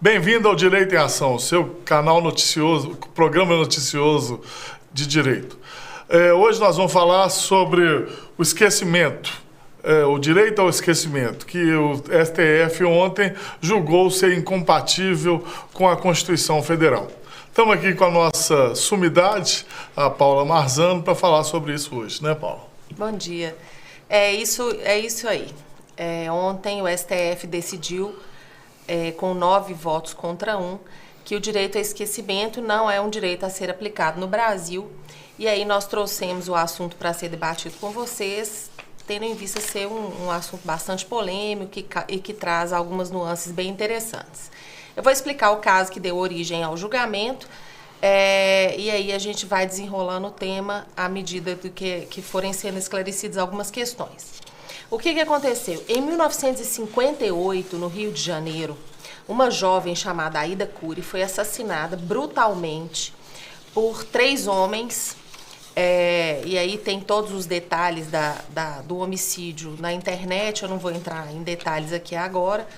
Bem-vindo ao Direito em Ação, seu canal noticioso, programa noticioso de direito. Hoje nós vamos falar sobre o esquecimento, o direito ao esquecimento, que o STF ontem julgou ser incompatível com a Constituição Federal. Estamos aqui com a nossa sumidade, a Paula Marzano, para falar sobre isso hoje, né, Paula? Bom dia. É isso aí. Ontem o STF decidiu, com 9 votos contra 1, que o direito ao esquecimento não é um direito a ser aplicado no Brasil. E aí nós trouxemos o assunto para ser debatido com vocês, tendo em vista ser um assunto bastante polêmico e que traz algumas nuances bem interessantes. Eu vou explicar o caso que deu origem ao julgamento, e aí a gente vai desenrolando o tema à medida do que forem sendo esclarecidas algumas questões. O que aconteceu? Em 1958, no Rio de Janeiro, uma jovem chamada Aida Cury foi assassinada brutalmente por 3 homens, e aí tem todos os detalhes do homicídio na internet. Eu não vou entrar em detalhes aqui agora,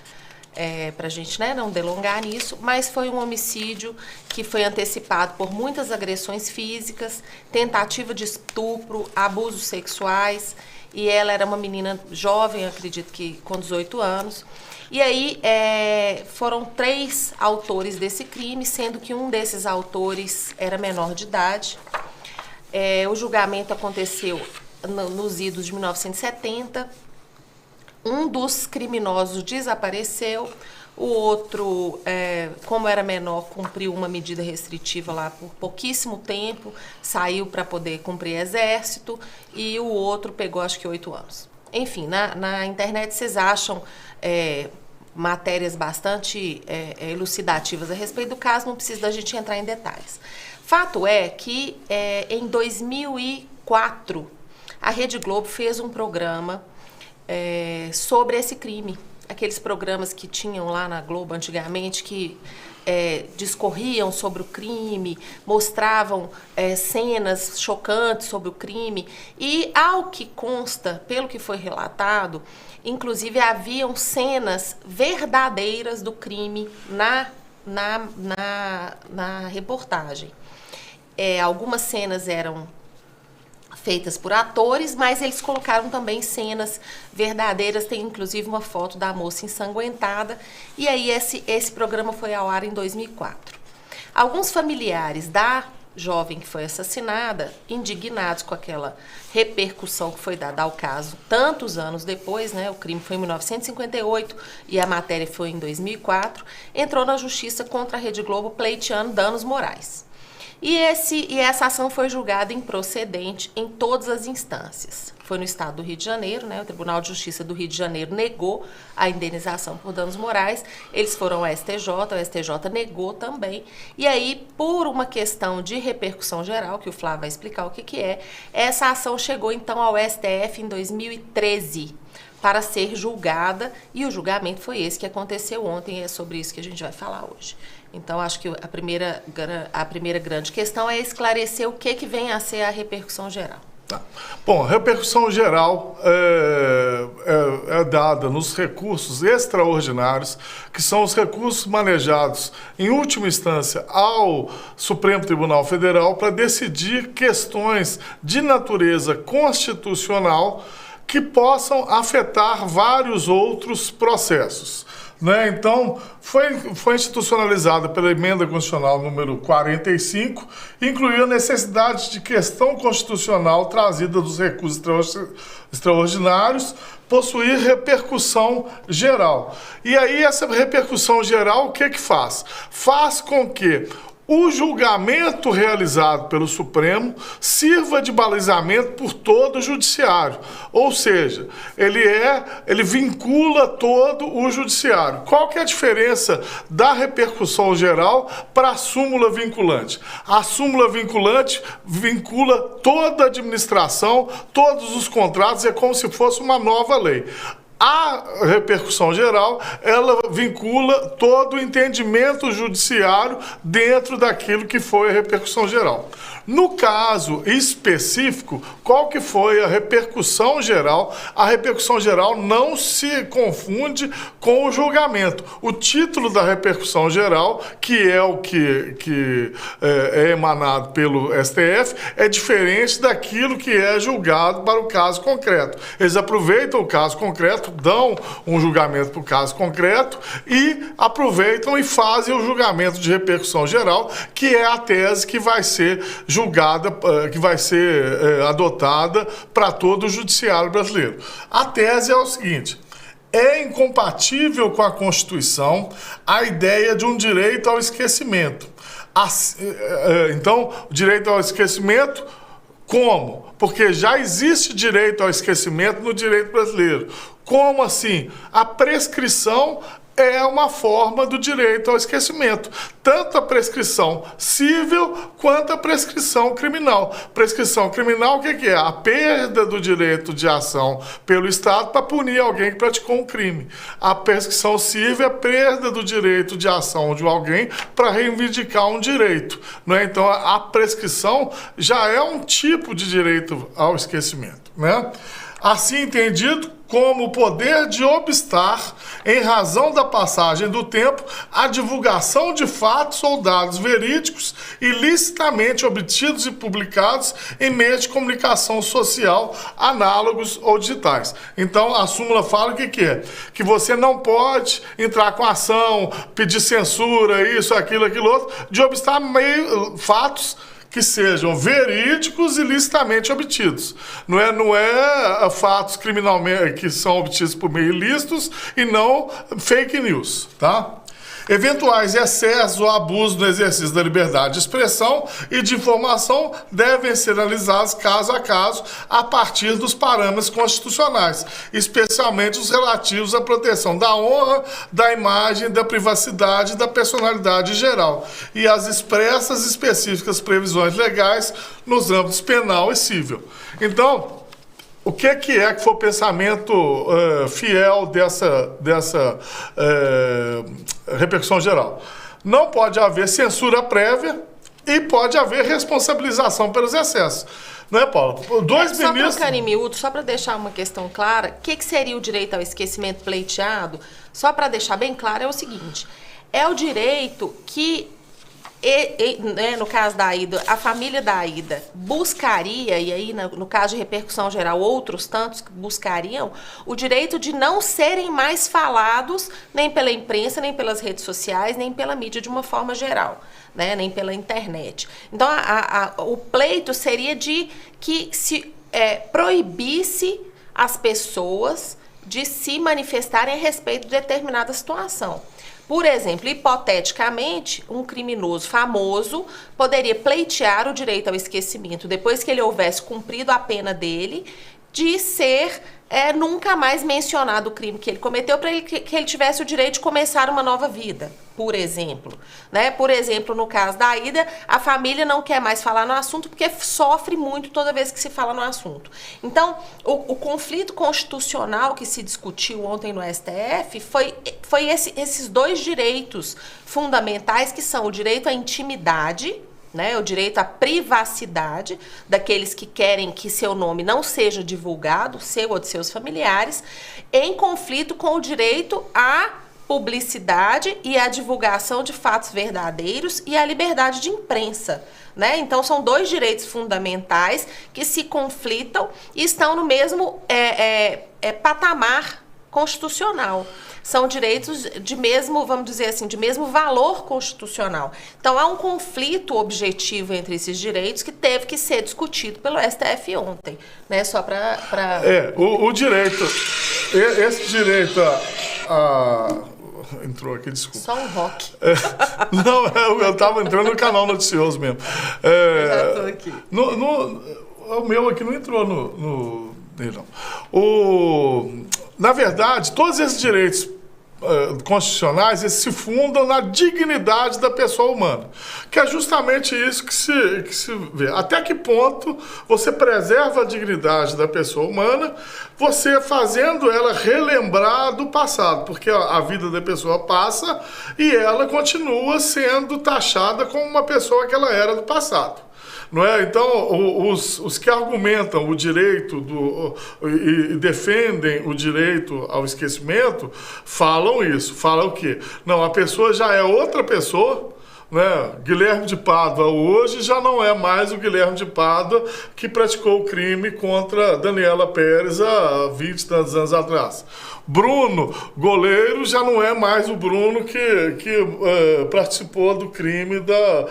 para a gente não delongar nisso, mas foi um homicídio que foi antecipado por muitas agressões físicas, tentativa de estupro, abusos sexuais, e ela era uma menina jovem, acredito que com 18 anos. E aí foram 3 autores desse crime, sendo que um desses autores era menor de idade. O julgamento aconteceu nos idos de 1970. Um dos criminosos desapareceu, o outro, como era menor, cumpriu uma medida restritiva lá por pouquíssimo tempo, saiu para poder cumprir exército, e o outro pegou acho que 8 anos. Enfim, na internet vocês acham matérias bastante elucidativas a respeito do caso, não precisa da gente entrar em detalhes. Fato é que em 2004 a Rede Globo fez um programa sobre esse crime. Aqueles programas que tinham lá na Globo antigamente, que discorriam sobre o crime, mostravam cenas chocantes sobre o crime, e ao que consta, pelo que foi relatado, inclusive haviam cenas verdadeiras do crime na reportagem. Algumas cenas eram feitas por atores, mas eles colocaram também cenas verdadeiras. Tem inclusive uma foto da moça ensanguentada, e aí esse programa foi ao ar em 2004. Alguns familiares da jovem que foi assassinada, indignados com aquela repercussão que foi dada ao caso tantos anos depois, o crime foi em 1958 e a matéria foi em 2004, entrou na justiça contra a Rede Globo pleiteando danos morais. E essa ação foi julgada improcedente em todas as instâncias. Foi no estado do Rio de Janeiro, o Tribunal de Justiça do Rio de Janeiro negou a indenização por danos morais. Eles foram ao STJ, o STJ negou também. E aí, por uma questão de repercussão geral, que o Flávio vai explicar o que é, essa ação chegou então ao STF em 2013 para ser julgada, e o julgamento foi esse que aconteceu ontem, e é sobre isso que a gente vai falar hoje. Então, acho que a primeira grande questão é esclarecer o que vem a ser a repercussão geral. Tá. Bom, a repercussão geral é dada nos recursos extraordinários, que são os recursos manejados, em última instância, ao Supremo Tribunal Federal para decidir questões de natureza constitucional que possam afetar vários outros processos. Então, foi institucionalizada pela emenda constitucional número 45, incluiu a necessidade de questão constitucional trazida dos recursos extraordinários possuir repercussão geral. E aí, essa repercussão geral, o que faz? Faz com que o julgamento realizado pelo Supremo sirva de balizamento por todo o judiciário. Ou seja, ele vincula todo o judiciário. Qual que é a diferença da repercussão geral para a súmula vinculante? A súmula vinculante vincula toda a administração, todos os contratos, é como se fosse uma nova lei. A repercussão geral, ela vincula todo o entendimento judiciário dentro daquilo que foi a repercussão geral. No caso específico, qual que foi a repercussão geral? A repercussão geral não se confunde com o julgamento. O título da repercussão geral, que é o que é emanado pelo STF, é diferente daquilo que é julgado para o caso concreto. Eles aproveitam o caso concreto, dão um julgamento para o caso concreto e aproveitam e fazem o julgamento de repercussão geral, que é a tese que vai ser julgada, que vai ser adotada para todo o judiciário brasileiro. A tese é o seguinte: é incompatível com a Constituição a ideia de um direito ao esquecimento. Então, direito ao esquecimento, como? Porque já existe direito ao esquecimento no direito brasileiro. Como assim? A prescrição é uma forma do direito ao esquecimento. Tanto a prescrição civil quanto a prescrição criminal. Prescrição criminal, o que é? A perda do direito de ação pelo Estado para punir alguém que praticou um crime. A prescrição civil é a perda do direito de ação de alguém para reivindicar um direito. Não é? Então, a prescrição já é um tipo de direito ao esquecimento. Né? Assim entendido, como o poder de obstar, em razão da passagem do tempo, a divulgação de fatos ou dados verídicos ilicitamente obtidos e publicados em meios de comunicação social análogos ou digitais. Então, a súmula fala o que é? Que você não pode entrar com ação, pedir censura, isso, aquilo, aquilo outro, de obstar fatos que sejam verídicos e ilicitamente obtidos. Não é fatos criminalmente que são obtidos por meio ilícitos e não fake news, tá? Eventuais excessos ou abusos no exercício da liberdade de expressão e de informação devem ser analisados caso a caso a partir dos parâmetros constitucionais, especialmente os relativos à proteção da honra, da imagem, da privacidade e da personalidade geral, e as expressas e específicas previsões legais nos âmbitos penal e civil. Então, o que foi o pensamento fiel dessa repercussão geral? Não pode haver censura prévia e pode haver responsabilização pelos excessos. Não é, Paula? Só para ficar em miúdo, só para deixar uma questão clara, o que seria o direito ao esquecimento pleiteado? Só para deixar bem claro, é o seguinte: é o direito que no caso da Aida, a família da Aida buscaria, e aí no caso de repercussão geral, outros tantos que buscariam, o direito de não serem mais falados nem pela imprensa, nem pelas redes sociais, nem pela mídia de uma forma geral, né? Nem pela internet. Então, o pleito seria de que se proibisse as pessoas de se manifestarem a respeito de determinada situação. Por exemplo, hipoteticamente, um criminoso famoso poderia pleitear o direito ao esquecimento depois que ele houvesse cumprido a pena dele, de ser nunca mais mencionado o crime que ele cometeu, para que ele tivesse o direito de começar uma nova vida, por exemplo. Né? Por exemplo, no caso da Aida, a família não quer mais falar no assunto porque sofre muito toda vez que se fala no assunto. Então, o conflito constitucional que se discutiu ontem no STF foi esses dois direitos fundamentais, que são o direito à intimidade, né, o direito à privacidade daqueles que querem que seu nome não seja divulgado, seu ou de seus familiares, em conflito com o direito à publicidade e à divulgação de fatos verdadeiros e à liberdade de imprensa. Né? Então, são dois direitos fundamentais que se conflitam e estão no mesmo patamar constitucional. São direitos de mesmo, vamos dizer assim, de mesmo valor constitucional. Então, há um conflito objetivo entre esses direitos que teve que ser discutido pelo STF ontem, né? Só para... o direito, esse direito entrou aqui, desculpa. Só um rock. Não, eu estava entrando no canal noticioso mesmo. Já estou aqui. O meu aqui não entrou no não. Na verdade, todos esses direitos constitucionais, eles se fundam na dignidade da pessoa humana, que é justamente isso que se vê. Até que ponto você preserva a dignidade da pessoa humana, você fazendo ela relembrar do passado, porque a vida da pessoa passa e ela continua sendo taxada como uma pessoa que ela era do passado. Não é? Então, os que argumentam o direito e defendem o direito ao esquecimento falam isso. Falam o quê? Não, a pessoa já é outra pessoa, né? Guilherme de Pádua hoje já não é mais o Guilherme de Pádua que praticou o crime contra Daniela Pérez há 20 e tantos anos atrás. Bruno, goleiro, já não é mais o Bruno que participou do crime da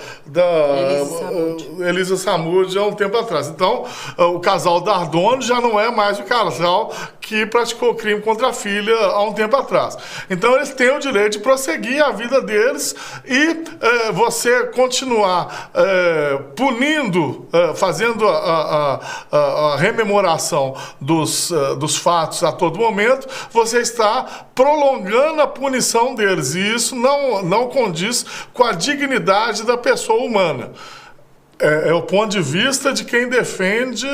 Elisa Samúdio há um tempo atrás. Então, o casal Dardoni já não é mais o casal que praticou o crime contra a filha há um tempo atrás. Então, eles têm o direito de prosseguir a vida deles e você continuar punindo, fazendo a rememoração dos fatos a todo momento, você está prolongando a punição deles. E isso não condiz com a dignidade da pessoa humana. É o ponto de vista de quem defende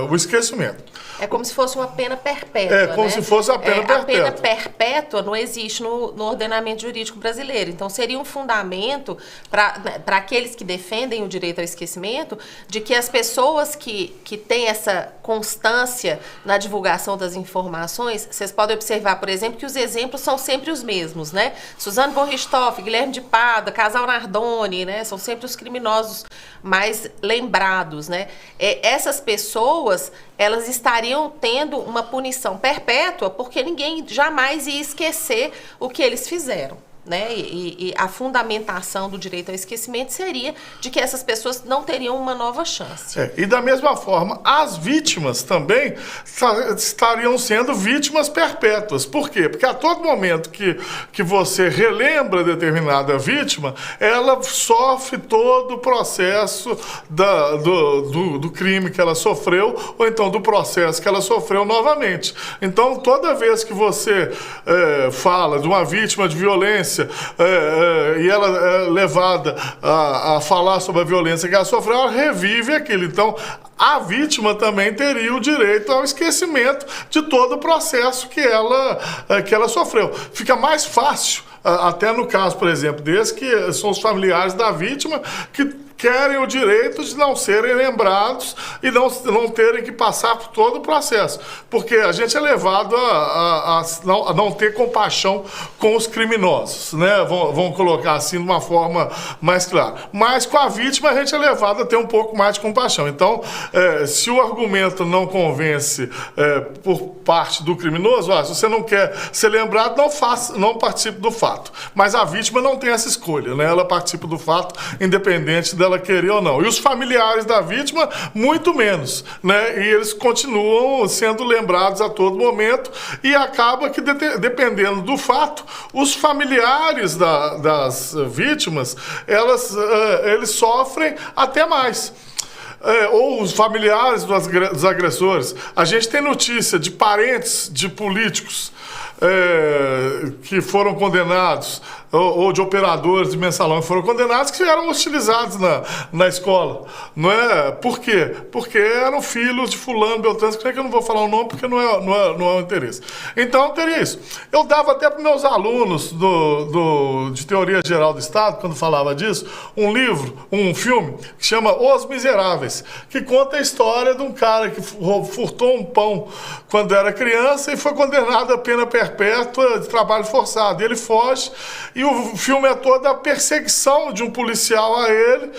o esquecimento. É como se fosse uma pena perpétua. É como se fosse a pena perpétua. A pena perpétua não existe no ordenamento jurídico brasileiro. Então, seria um fundamento para aqueles que defendem o direito ao esquecimento de que as pessoas que têm essa constância na divulgação das informações, vocês podem observar, por exemplo, que os exemplos são sempre os mesmos, né? Suzane von Richthofen, Guilherme de Pádua, casal Nardoni, né? São sempre os criminosos mais lembrados, né? Essas pessoas, elas estariam tendo uma punição perpétua porque ninguém jamais ia esquecer o que eles fizeram, né? E a fundamentação do direito ao esquecimento seria de que essas pessoas não teriam uma nova chance. E da mesma forma, as vítimas também estariam sendo vítimas perpétuas. Por quê? Porque a todo momento que você relembra determinada vítima, ela sofre todo o processo do crime que ela sofreu, ou então do processo que ela sofreu novamente. Então, toda vez que você fala de uma vítima de violência, e ela é levada a falar sobre a violência que ela sofreu, ela revive aquilo. Então, a vítima também teria o direito ao esquecimento de todo o processo que ela sofreu. Fica mais fácil, até no caso, por exemplo, desse, que são os familiares da vítima que querem o direito de não serem lembrados e não terem que passar por todo o processo. Porque a gente é levado a não ter compaixão com os criminosos, né? Vamos colocar assim de uma forma mais clara. Mas com a vítima a gente é levado a ter um pouco mais de compaixão. Então, se o argumento não convence por parte do criminoso, se você não quer ser lembrado, não participe do fato. Mas a vítima não tem essa escolha, né? Ela participa do fato independente dela querer ou não. E os familiares da vítima, muito menos, né? E eles continuam sendo lembrados a todo momento e acaba que, dependendo do fato, os familiares das vítimas, eles sofrem até mais. Ou os familiares dos agressores. A gente tem notícia de parentes de políticos que foram condenados, ou de operadores de mensalão que foram condenados, que eram hostilizados na escola. Não é? Por quê? Porque eram filhos de fulano, beltrano, que eu não vou falar o nome porque não é o interesse. Então, teria isso. Eu dava até para meus alunos de Teoria Geral do Estado, quando falava disso, um filme, que chama Os Miseráveis, que conta a história de um cara que furtou um pão quando era criança e foi condenado a pena perpétua de trabalho forçado. E ele foge, e o filme é toda a perseguição de um policial a ele.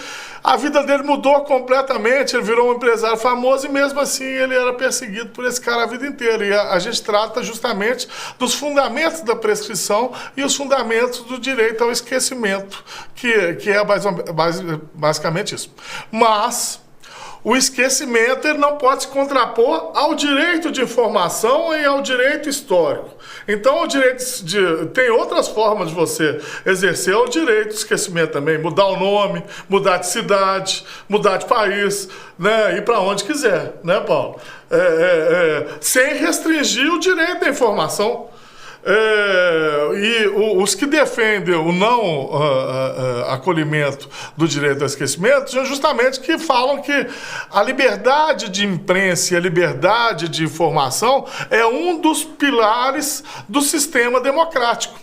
A vida dele mudou completamente, ele virou um empresário famoso e mesmo assim ele era perseguido por esse cara a vida inteira. E a gente trata justamente dos fundamentos da prescrição e os fundamentos do direito ao esquecimento, que é basicamente isso. Mas o esquecimento ele não pode se contrapor ao direito de informação e ao direito histórico. Então, tem outras formas de você exercer o direito de esquecimento também. Mudar o nome, mudar de cidade, mudar de país, né? Ir para onde quiser, né, Paulo? Sem restringir o direito à informação. E os que defendem o não acolhimento do direito ao esquecimento são justamente que falam que a liberdade de imprensa e a liberdade de informação é um dos pilares do sistema democrático.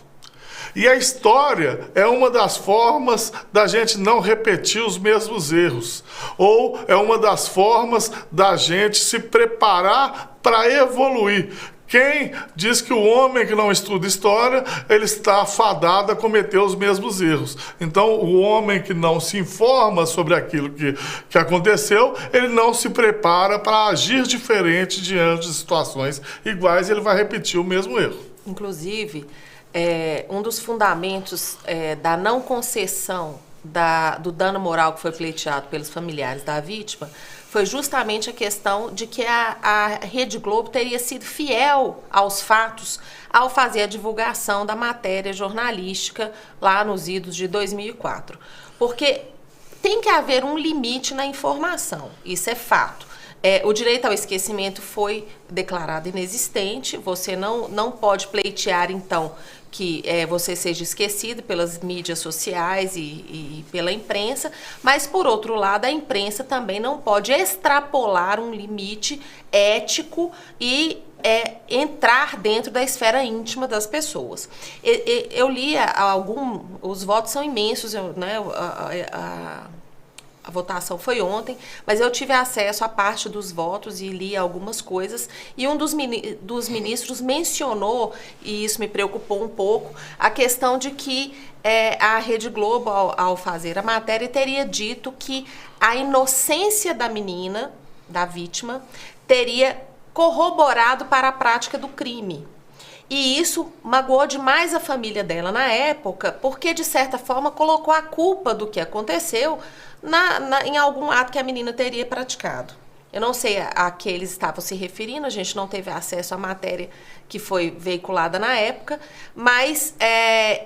E a história é uma das formas da gente não repetir os mesmos erros. Ou é uma das formas da gente se preparar para evoluir. Quem diz que o homem que não estuda história, ele está fadado a cometer os mesmos erros. Então, o homem que não se informa sobre aquilo que aconteceu, ele não se prepara para agir diferente diante de situações iguais, ele vai repetir o mesmo erro. Inclusive, um dos fundamentos da não concessão do dano moral que foi pleiteado pelos familiares da vítima foi justamente a questão de que a Rede Globo teria sido fiel aos fatos ao fazer a divulgação da matéria jornalística lá nos idos de 2004. Porque tem que haver um limite na informação, isso é fato. O direito ao esquecimento foi declarado inexistente, você não pode pleitear, então, que você seja esquecido pelas mídias sociais e pela imprensa, mas, por outro lado, a imprensa também não pode extrapolar um limite ético e entrar dentro da esfera íntima das pessoas. Eu li os votos são imensos, né? A votação foi ontem, mas eu tive acesso à parte dos votos e li algumas coisas. E um dos ministros mencionou, e isso me preocupou um pouco, a questão de que a Rede Globo, ao fazer a matéria, teria dito que a inocência da menina, da vítima, teria corroborado para a prática do crime. E isso magoou demais a família dela na época, porque, de certa forma, colocou a culpa do que aconteceu em algum ato que a menina teria praticado. Eu não sei a que eles estavam se referindo, a gente não teve acesso à matéria que foi veiculada na época, mas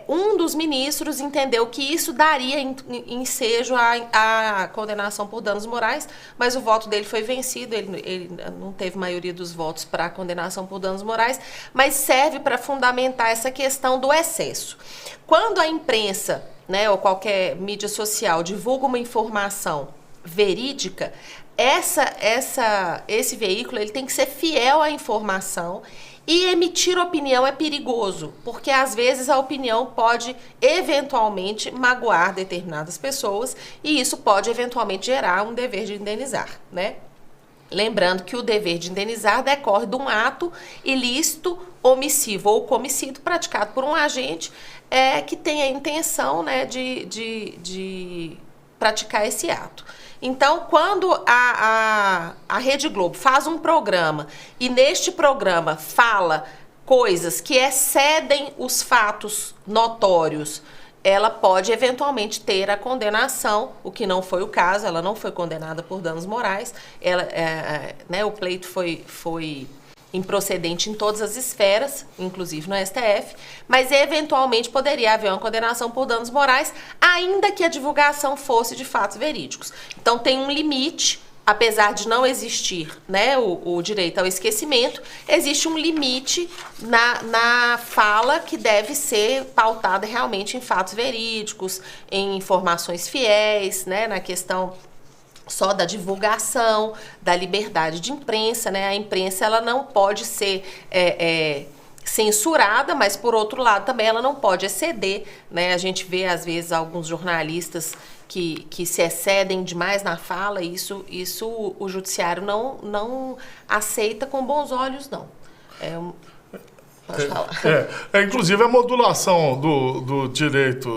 um dos ministros entendeu que isso daria ensejo à condenação por danos morais, mas o voto dele foi vencido, ele não teve maioria dos votos para a condenação por danos morais, mas serve para fundamentar essa questão do excesso. Quando a imprensa, né, ou qualquer mídia social divulga uma informação verídica, esse veículo ele tem que ser fiel à informação, e emitir opinião é perigoso, porque às vezes a opinião pode eventualmente magoar determinadas pessoas e isso pode eventualmente gerar um dever de indenizar, né? Lembrando que o dever de indenizar decorre de um ato ilícito, omissivo ou comissível praticado por um agente que tem a intenção, né, de praticar esse ato. Então, quando a Rede Globo faz um programa e neste programa fala coisas que excedem os fatos notórios, ela pode eventualmente ter a condenação, o que não foi o caso, ela não foi condenada por danos morais, o pleito foi improcedente em todas as esferas, inclusive no STF, mas eventualmente poderia haver uma condenação por danos morais, ainda que a divulgação fosse de fatos verídicos. Então tem um limite, apesar de não existir, né, o direito ao esquecimento, existe um limite na fala que deve ser pautada realmente em fatos verídicos, em informações fiéis, né, na questão só da divulgação, da liberdade de imprensa, né? A imprensa ela não pode ser censurada, mas por outro lado também ela não pode exceder, né? A gente vê às vezes alguns jornalistas que se excedem demais na fala, e isso o judiciário não aceita com bons olhos, não. Pode falar. Inclusive a modulação do direito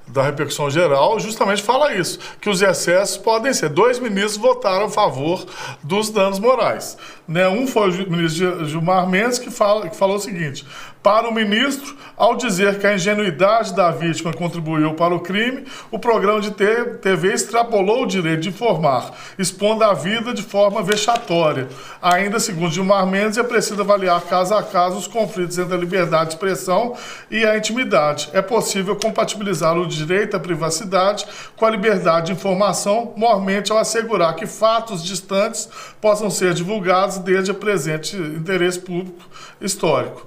da repercussão geral justamente fala isso, que os excessos podem ser. 2 ministros votaram a favor dos danos morais. Né? Um foi o ministro Gilmar Mendes, que falou o seguinte: para o ministro, ao dizer que a ingenuidade da vítima contribuiu para o crime, o programa de TV extrapolou o direito de informar, expondo a vida de forma vexatória. Ainda segundo Gilmar Mendes, é preciso avaliar caso a caso os conflitos entre a liberdade de expressão e a intimidade. É possível compatibilizar o direito à privacidade com a liberdade de informação, mormente ao assegurar que fatos distantes possam ser divulgados desde o presente interesse público histórico.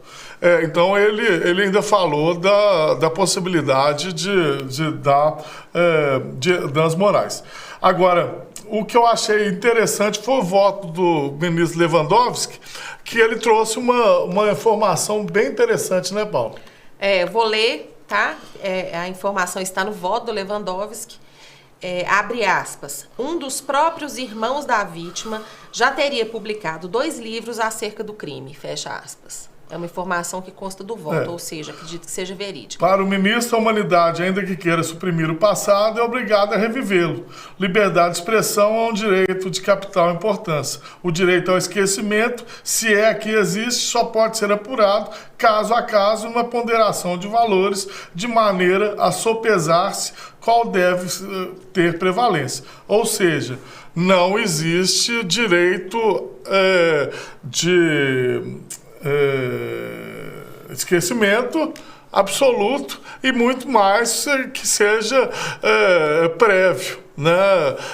Então, ele ainda falou da possibilidade de dar danos morais. Agora, o que eu achei interessante foi o voto do ministro Lewandowski, que ele trouxe uma informação bem interessante, né, Paulo? Vou ler, tá? A informação está no voto do Lewandowski. Abre aspas. Um dos próprios irmãos da vítima já teria publicado 2 livros acerca do crime. Fecha aspas. É uma informação que consta do voto, ou seja, acredito que seja verídica. Para o ministro, a humanidade, ainda que queira suprimir o passado, é obrigada a revivê-lo. Liberdade de expressão é um direito de capital importância. O direito ao esquecimento, se é que existe, só pode ser apurado, caso a caso, uma ponderação de valores, de maneira a sopesar-se qual deve ter prevalência. Ou seja, não existe direito de esquecimento absoluto e muito mais que seja prévio, né?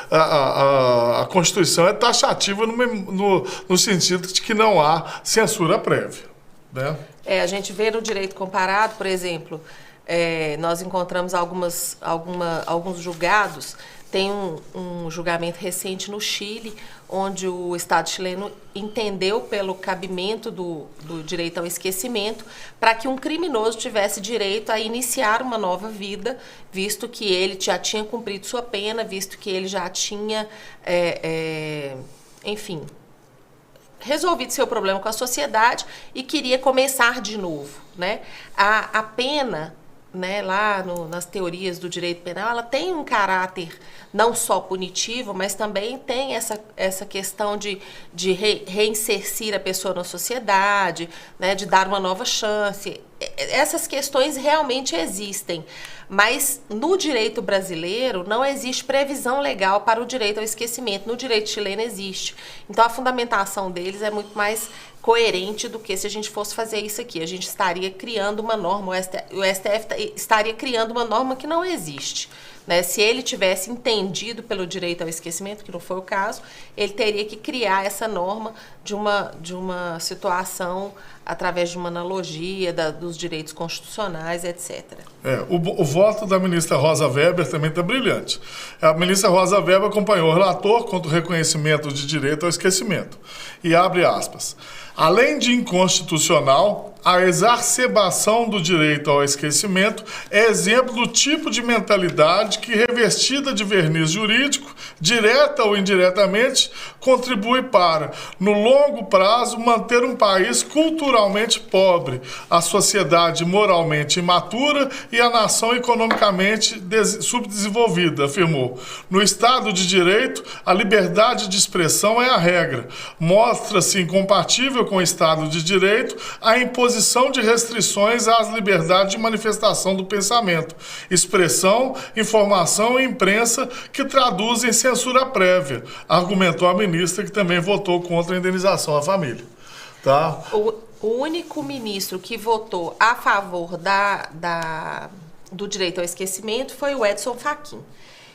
A Constituição é taxativa no sentido de que não há censura prévia, né? A gente vê no direito comparado, por exemplo, nós encontramos alguns julgados. Tem um julgamento recente no Chile, onde o Estado chileno entendeu pelo cabimento do direito ao esquecimento para que um criminoso tivesse direito a iniciar uma nova vida, visto que ele já tinha cumprido sua pena, visto que ele já tinha, enfim, resolvido seu problema com a sociedade e queria começar de novo, né? A pena, né, lá nas teorias do direito penal, ela tem um caráter não só punitivo, mas também tem essa questão de reinserir a pessoa na sociedade, né, de dar uma nova chance. Essas questões realmente existem, mas no direito brasileiro não existe previsão legal para o direito ao esquecimento. No direito chileno existe. Então a fundamentação deles é muito mais coerente do que se a gente fosse fazer isso aqui. A gente estaria criando uma norma, o STF estaria criando uma norma que não existe, né? Se ele tivesse entendido pelo direito ao esquecimento, que não foi o caso, ele teria que criar essa norma de uma situação através de uma analogia dos direitos constitucionais, etc. O voto da ministra Rosa Weber também está brilhante. A ministra Rosa Weber acompanhou o relator quanto ao reconhecimento de direito ao esquecimento. E abre aspas. Além de inconstitucional, a exacerbação do direito ao esquecimento é exemplo do tipo de mentalidade que, revestida de verniz jurídico, direta ou indiretamente, contribui para, no longo prazo, manter um país culturalmente pobre, a sociedade moralmente imatura e a nação economicamente subdesenvolvida, afirmou. No Estado de Direito, a liberdade de expressão é a regra. Mostra-se incompatível com o Estado de Direito a imposição de restrições às liberdades de manifestação do pensamento, expressão, informação e imprensa que traduzem censura prévia, argumentou a ministra, que também votou contra a indenização à família. Tá? O único ministro que votou a favor do direito ao esquecimento foi o Edson Fachin.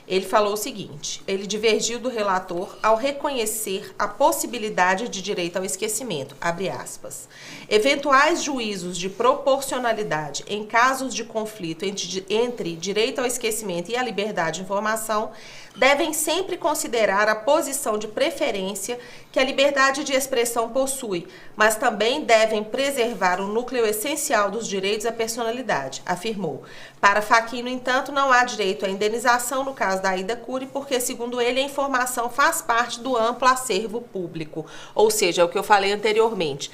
Ele falou o seguinte: ele divergiu do relator ao reconhecer a possibilidade de direito ao esquecimento, abre aspas. Eventuais juízos de proporcionalidade em casos de conflito entre direito ao esquecimento e a liberdade de informação devem sempre considerar a posição de preferência que a liberdade de expressão possui, mas também devem preservar o núcleo essencial dos direitos à personalidade, afirmou. Para Fachin, no entanto, não há direito à indenização no caso da Aida Cury, porque, segundo ele, a informação faz parte do amplo acervo público. Ou seja, é o que eu falei anteriormente.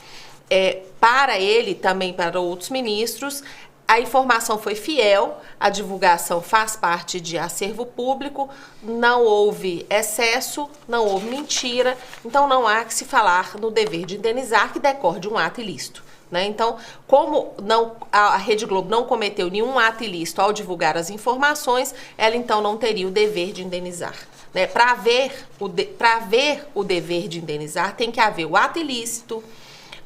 Para ele, também para outros ministros, a informação foi fiel, a divulgação faz parte de acervo público, não houve excesso, não houve mentira, então não há que se falar no dever de indenizar que decorre de um ato ilícito, né? Então, como a Rede Globo não cometeu nenhum ato ilícito ao divulgar as informações, ela então não teria o dever de indenizar, né? Para haver o dever de indenizar, tem que haver o ato ilícito,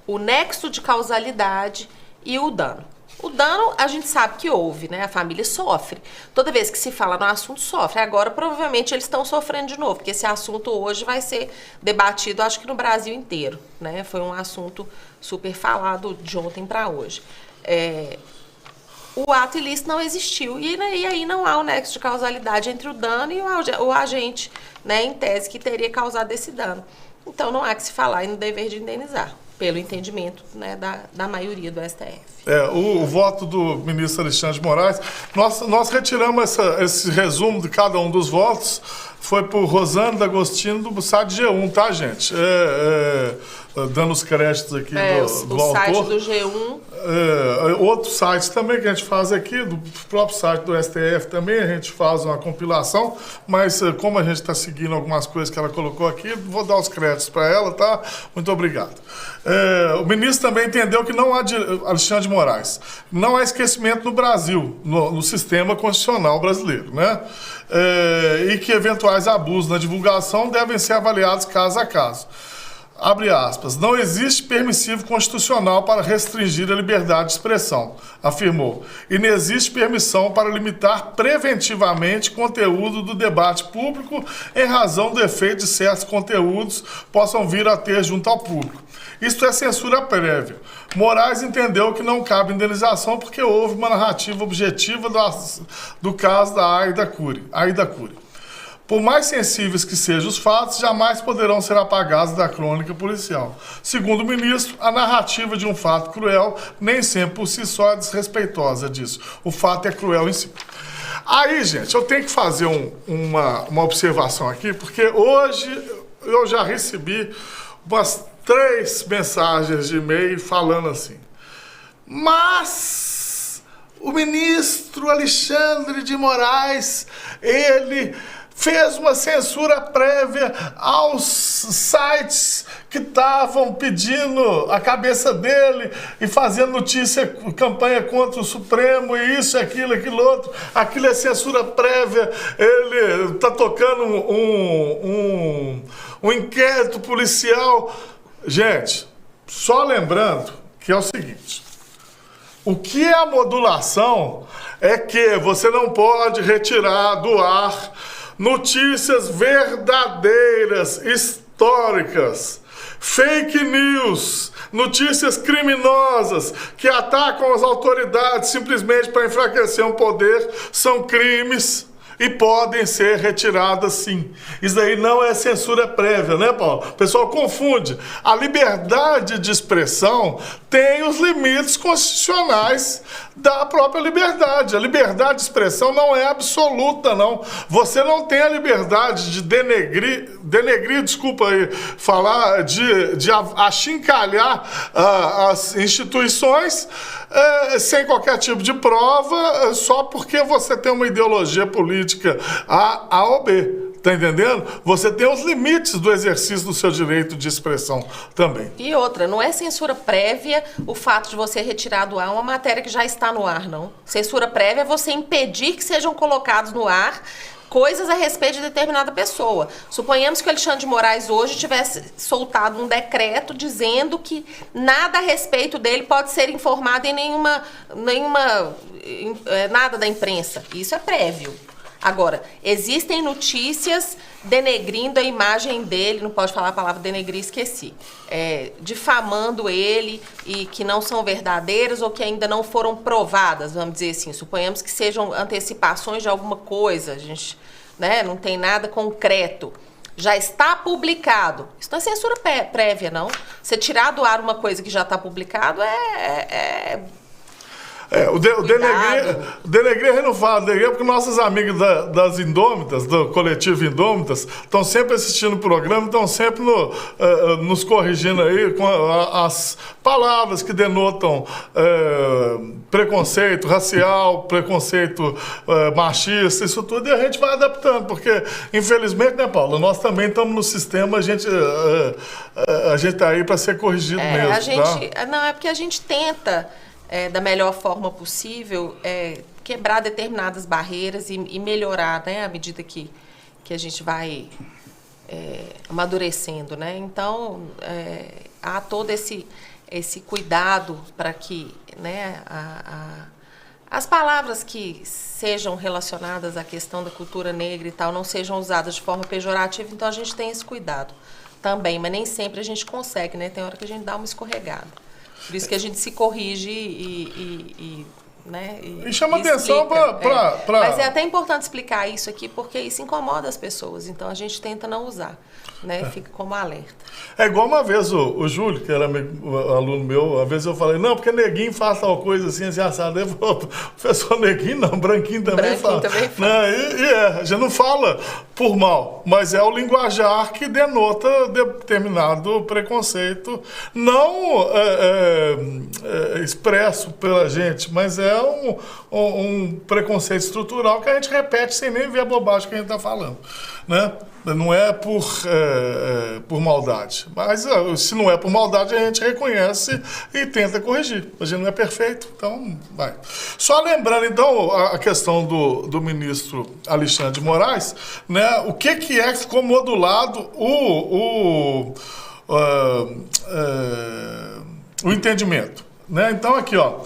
o nexo de causalidade e o dano. O dano, a gente sabe que houve, né? A família sofre. Toda vez que se fala no assunto, sofre. Agora, provavelmente, eles estão sofrendo de novo, porque esse assunto hoje vai ser debatido, acho que no Brasil inteiro, né? Foi um assunto super falado de ontem para hoje. O ato ilícito não existiu. E aí não há o nexo de causalidade entre o dano e o agente, né, em tese, que teria causado esse dano. Então, não há que se falar no dever de indenizar, pelo entendimento, né, da maioria do STF. O voto do ministro Alexandre de Moraes, nós retiramos esse resumo de cada um dos votos, foi por Rosane D'Agostino do site G1, tá, gente? Dando os créditos aqui do autor. O site do G1. Outro site também que a gente faz aqui, do próprio site do STF também, a gente faz uma compilação, mas como a gente está seguindo algumas coisas que ela colocou aqui, vou dar os créditos para ela, tá? Muito obrigado. O ministro também entendeu que não há, Alexandre de Moraes, não há esquecimento no Brasil, no sistema constitucional brasileiro, né? E que eventuais abusos na divulgação devem ser avaliados caso a caso. Abre aspas, não existe permissivo constitucional para restringir a liberdade de expressão, afirmou, e não existe permissão para limitar preventivamente conteúdo do debate público em razão do efeito de certos conteúdos possam vir a ter junto ao público. Isto é censura prévia. Moraes entendeu que não cabe indenização porque houve uma narrativa objetiva do caso da Aida Cury. Por mais sensíveis que sejam os fatos, jamais poderão ser apagados da crônica policial. Segundo o ministro, a narrativa de um fato cruel nem sempre por si só é desrespeitosa disso. O fato é cruel em si. Aí, gente, eu tenho que fazer uma observação aqui, porque hoje eu já recebi umas 3 mensagens de e-mail falando assim, mas o ministro Alexandre de Moraes, ele fez uma censura prévia aos sites que estavam pedindo a cabeça dele e fazendo notícia, campanha contra o Supremo, e isso, aquilo outro. Aquilo é censura prévia. Ele está tocando um inquérito policial. Gente, só lembrando que é o seguinte, o que é a modulação é que você não pode retirar do ar notícias verdadeiras, históricas, fake news, notícias criminosas que atacam as autoridades simplesmente para enfraquecer um poder, são crimes e podem ser retiradas sim. Isso aí não é censura prévia, né, Paulo? O pessoal confunde. A liberdade de expressão tem os limites constitucionais da própria liberdade. A liberdade de expressão não é absoluta, não. Você não tem a liberdade de denegrir, desculpa aí, falar, de achincalhar as instituições sem qualquer tipo de prova, só porque você tem uma ideologia política A ou B. Tá entendendo? Você tem os limites do exercício do seu direito de expressão também. E outra, não é censura prévia o fato de você retirar do ar uma matéria que já está no ar, não. Censura prévia é você impedir que sejam colocados no ar coisas a respeito de determinada pessoa. Suponhamos que o Alexandre de Moraes hoje tivesse soltado um decreto dizendo que nada a respeito dele pode ser informado em nada da imprensa. Isso é prévio. Agora, existem notícias denegrindo a imagem dele, não pode falar a palavra denegrir, esqueci, difamando ele e que não são verdadeiras ou que ainda não foram provadas, vamos dizer assim. Suponhamos que sejam antecipações de alguma coisa, a gente, né, não tem nada concreto. Já está publicado. Isso não é censura prévia, não. Você tirar do ar uma coisa que já está publicado o Denegrir não fala Denegrir porque nossos amigos das Indômitas, do coletivo Indômitas, estão sempre assistindo o programa, estão sempre nos corrigindo aí com as palavras que denotam preconceito racial, preconceito machista, isso tudo, e a gente vai adaptando, porque infelizmente, né, Paulo, nós também estamos no sistema, a gente está aí para ser corrigido mesmo. Não, é porque a gente tenta da melhor forma possível, quebrar determinadas barreiras e melhorar, né, à medida que a gente vai amadurecendo, né? Então, há todo esse esse cuidado para que, né, as palavras que sejam relacionadas à questão da cultura negra e tal não sejam usadas de forma pejorativa, então a gente tem esse cuidado também, mas nem sempre a gente consegue, né? Tem hora que a gente dá uma escorregada. Por isso que a gente se corrige né, e chama atenção para... Mas é até importante explicar isso aqui, porque isso incomoda as pessoas, então a gente tenta não usar, né? Fica como alerta. É igual uma vez o Júlio, que era aluno meu, uma vez eu falei, não, porque neguinho faz tal coisa assim, assim, assado. Ele falou, professor, neguinho não, branquinho também fala. Também fala. Não, a gente não fala por mal, mas é o linguajar que denota determinado preconceito, não expresso pela gente, mas é um preconceito estrutural que a gente repete sem nem ver a bobagem que a gente está falando, né? Não é por maldade, mas se não é por maldade a gente reconhece e tenta corrigir. A gente não é perfeito, então vai. Só lembrando então a questão do ministro Alexandre de Moraes, né? O que é que ficou modulado o entendimento, né? Então aqui, ó,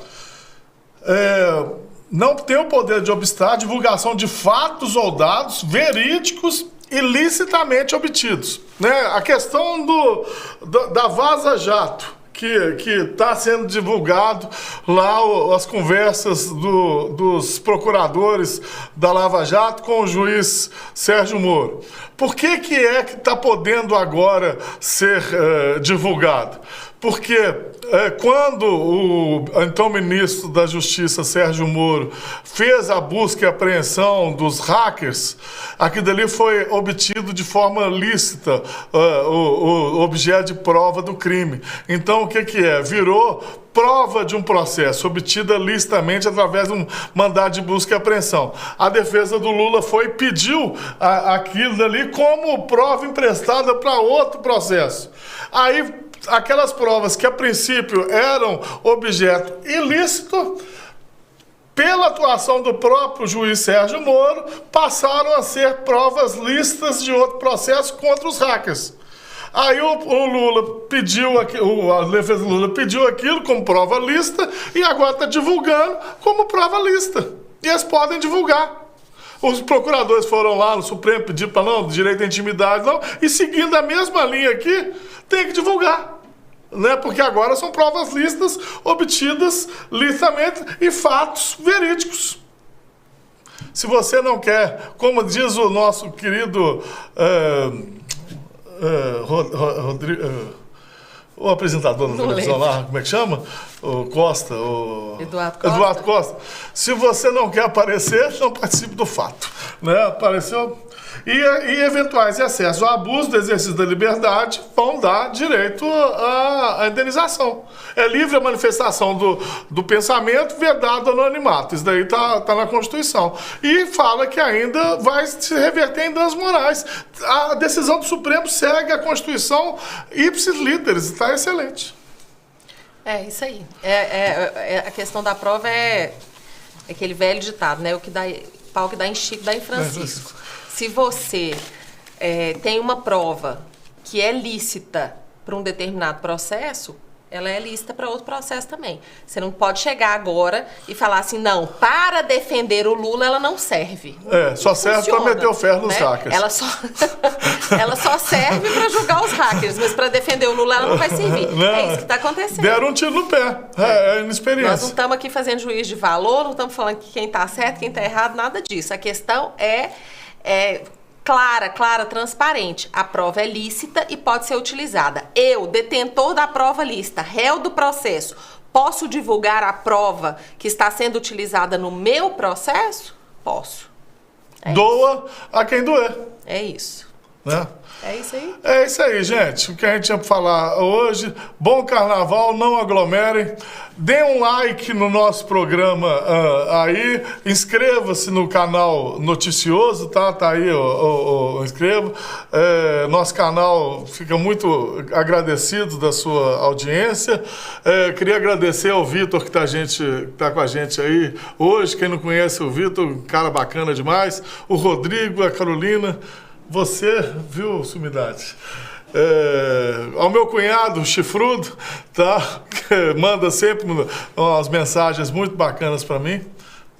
não tem o poder de obstar a divulgação de fatos ou dados verídicos ilicitamente obtidos, né? A questão da Vaza Jato, que está sendo divulgado lá as conversas dos procuradores da Lava Jato com o juiz Sérgio Moro. Por que é que está podendo agora ser divulgado? Porque quando o então ministro da Justiça, Sérgio Moro, fez a busca e apreensão dos hackers, aquilo dali foi obtido de forma lícita, o objeto de prova do crime. Então, o que é? Virou prova de um processo obtida licitamente através de um mandado de busca e apreensão. A defesa do Lula pediu aquilo dali como prova emprestada para outro processo. Aí, aquelas provas que a princípio eram objeto ilícito, pela atuação do próprio juiz Sérgio Moro, passaram a ser provas lícitas de outro processo contra os hackers. Aí o Lula pediu, a defesa do Lula pediu aquilo como prova lícita e agora está divulgando como prova lícita. E eles podem divulgar. Os procuradores foram lá no Supremo pedir para não, direito à intimidade, não, e seguindo a mesma linha aqui, tem que divulgar, né? Porque agora são provas lícitas, obtidas licitamente e fatos verídicos. Se você não quer, como diz o nosso querido o apresentador da televisão lá, como é que chama? O Costa, Eduardo Costa. Se você não quer aparecer, não participe do fato, né? Apareceu. E eventuais excessos ou abuso do exercício da liberdade vão dar direito à indenização. É livre a manifestação do pensamento, vedado anonimato. Isso daí tá na Constituição. E fala que ainda vai se reverter em danos morais. A decisão do Supremo segue a Constituição ipsis literis. Está excelente. É isso aí. A questão da prova é aquele velho ditado, né? O que dá, pau que dá em Chico, dá em Francisco. Se você tem uma prova que é lícita para um determinado processo, ela é lícita para outro processo também. Você não pode chegar agora e falar assim, não, para defender o Lula ela não serve. Só serve para meter o ferro nos hackers. Ela só serve para julgar os hackers, mas para defender o Lula ela não vai servir. Não, é isso que está acontecendo. Deram um tiro no pé, é inexperiência. Nós não estamos aqui fazendo juízo de valor, não estamos falando que quem está certo, quem está errado, nada disso. A questão é clara, transparente. A prova é lícita e pode ser utilizada. Eu, detentor da prova lícita, réu do processo, posso divulgar a prova que está sendo utilizada no meu processo? Posso. Doa a quem doer. É isso. Né? É isso aí? É isso aí, gente. O que a gente tinha para falar hoje. Bom carnaval, não aglomerem. Dê um like no nosso programa aí. Inscreva-se no canal noticioso, tá? Tá aí, inscreva. Nosso canal fica muito agradecido da sua audiência. Queria agradecer ao Vitor que tá com a gente aí hoje. Quem não conhece o Vitor, um cara bacana demais. O Rodrigo, a Carolina. Você, viu, Sumidade? Ao meu cunhado, chifrudo, tá? Que manda sempre umas mensagens muito bacanas para mim.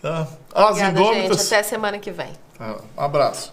Tá? As Obrigada, Indômitas. gente. Até semana que vem. Um abraço.